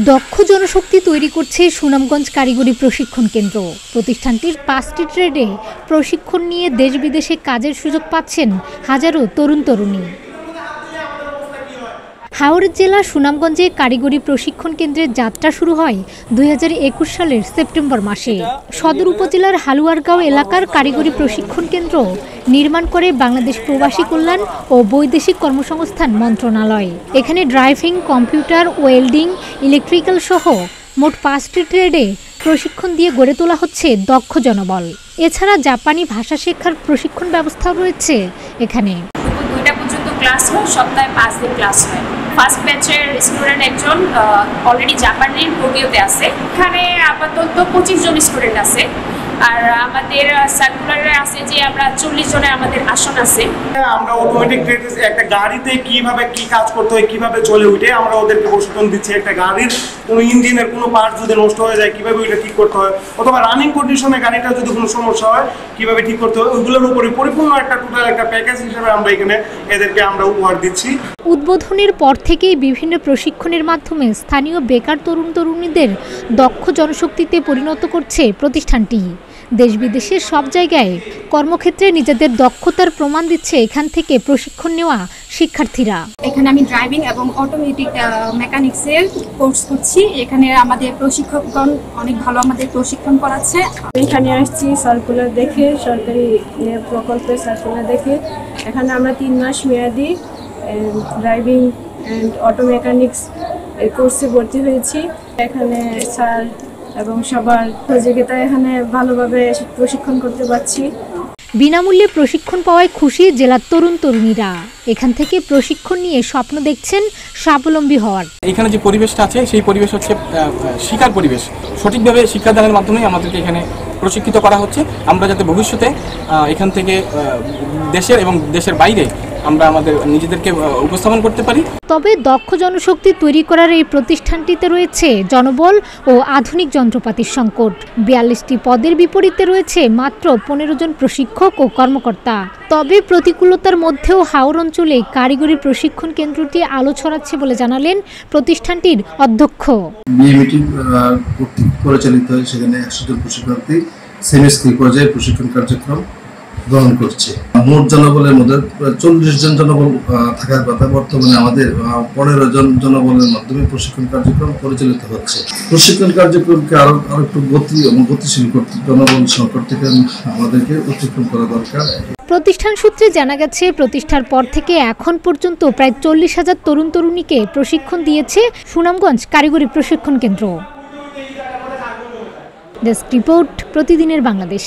দক্ষ জনশক্তি তৈরি করছে সুনামগঞ্জ কারিগরি প্রশিক্ষণ কেন্দ্র। প্রতিষ্ঠানটির 5টি ট্রেডে প্রশিক্ষণ নিয়ে দেশ বিদেশে কাজের সুযোগ পাচ্ছেন হাজারো তরুণ তরুণী। হাওড় জেলা সুনামগঞ্জে কারিগরি প্রশিক্ষণ কেন্দ্রের যাত্রা শুরু হয় 2021 সালের সেপ্টেম্বর মাসে। সদর উপজেলার হালুয়ারগাঁও এলাকার কারিগরি প্রশিক্ষণ কেন্দ্র নির্মাণ করে বাংলাদেশ প্রবাসী কল্যাণ ও বৈদেশিক কর্মসংস্থান মন্ত্রণালয়। এখানে ড্রাইভিং, কম্পিউটার, ওয়েল্ডিং, ইলেকট্রিক্যাল সহ মোট 5টি ট্রেডে প্রশিক্ষণ দিয়ে গড়ে তোলা হচ্ছে দক্ষ জনবল। এছাড়া জাপানি ভাষা শেখার প্রশিক্ষণ ব্যবস্থাও রয়েছে এখানে। 2টা পর্যন্ত ক্লাস হয়, সপ্তাহে 5 দিন ক্লাস হয়। ফার্স্ট ব্যাচের স্টুডেন্ট একজন অলরেডি জাপানের টোকিওতে আছে। এখানে আপাতত 25 জন স্টুডেন্ট আছে। আর আমাদের সার্কুলারে আছে যে আমরা 40 জনের আমাদের আসন আছে। আমরা অটোমেটিক ট্রেডে একটা গাড়িতে কিভাবে কি কাজ করতে হয়, কিভাবে চলে উঠে আমরা ওদেরকে প্রশিক্ষণ দিচ্ছি। একটা গাড়ির কোনো ইঞ্জিনের কোনো পার্ট যদি নষ্ট হয়ে যায় কিভাবে ওইটা ঠিক করতে হয়, অথবা রানিং কন্ডিশনে গাড়িটা যদি কোনো সমস্যা হয় কিভাবে ঠিক করতে হয়, ওইগুলোর উপরে পরিপূর্ণ একটা টোটাল একটা প্যাকেজ হিসেবে আমরা এখানে এদেরকে আমরা উপহার দিচ্ছি। উদ্বোধনের পর থেকেই বিভিন্ন প্রশিক্ষণের মাধ্যমে স্থানীয় বেকার তরুণ তরুণীদের দক্ষ জনশক্তিতে পরিণত করছে প্রতিষ্ঠানটি। দেশ বিদেশের সব জায়গায় কর্মক্ষেত্রে নিজেদের দক্ষতার প্রমাণ দিচ্ছে এখান থেকে প্রশিক্ষণ নেওয়া শিক্ষার্থীরা। এখানে আমি ড্রাইভিং এবং অটোমেটিক মেকানিক্সের কোর্স করছি। এখানে আমাদের প্রশিক্ষকগণ অনেক ভালো আমাদের প্রশিক্ষণ করাচ্ছে। এখানে আসছি সার্কুলার দেখে, সরকারি প্রকল্পের সার্কুলার দেখে। এখানে আমরা 3 মাস মেয়াদি ড্রাইভিং অ্যান্ড অটো মেকানিক্স এর কোর্সে ভর্তি হয়েছি। এখানে স্যার এবং সবার সহযোগিতায় এখানে ভালোভাবে প্রশিক্ষণ করতে পারছি। বিনামূল্যে প্রশিক্ষণ পাওয়ায় খুশি জেলার তরুণ তরুণীরা। এখান থেকে প্রশিক্ষণ নিয়ে স্বপ্ন দেখছেন স্বাবলম্বী হওয়ার। এখানে যে পরিবেশটা আছে সেই পরিবেশ হচ্ছে শিক্ষার পরিবেশ। সঠিকভাবে শিক্ষাদানের মাধ্যমে আমাদেরকে এখানে প্রশিক্ষিত করা হচ্ছে। আমরা যাতে ভবিষ্যতে এখান থেকে দেশের এবং দেশের বাইরে আমরা আমাদের নিজেদেরকে উপস্থাপন করতে পারি। তবে দক্ষ জনশক্তি তৈরি করার এই প্রতিষ্ঠানটিতে রয়েছে জনবল ও আধুনিক যন্ত্রপাতির সংকট। 42টি পদের বিপরীতে রয়েছে মাত্র 15 জন প্রশিক্ষক ও কর্মকর্তা। তবে প্রতিকূলতার মধ্যেও হাওড় অঞ্চলে কারিগরি প্রশিক্ষণ কেন্দ্রটি আলো ছড়াচ্ছে বলে জানালেন প্রতিষ্ঠানটির অধ্যক্ষ। বিএমইটি পরিচালিত হয়, সেখানে 100 জন প্রশিক্ষণার্থী সেমি স্কিল পর্যায়ে প্রশিক্ষণ কার্যক্রম গ্রহণ করছে। মোট জনবলের মধ্যে 40 জন জনবল থাকার কথা, বর্তমানে আমাদের 15 জন জনবলের মাধ্যমে প্রশিক্ষণ কার্যক্রম পরিচালিত হচ্ছে। প্রশিক্ষণ কার্যক্রমকে আরো একটু গতি এবং গতিশীল করতে জনবল সংকট থেকে আমাদেরকে অতিক্রম করা দরকার। প্রতিষ্ঠান সূত্রে জানা গেছে, প্রতিষ্ঠার পর থেকে এখন পর্যন্ত প্রায় 40,000 তরুণ তরুণীকে প্রশিক্ষণ দিয়েছে সুনামগঞ্জ কারিগরি প্রশিক্ষণ কেন্দ্র। ডেস্ক রিপোর্ট, প্রতিদিনের বাংলাদেশ।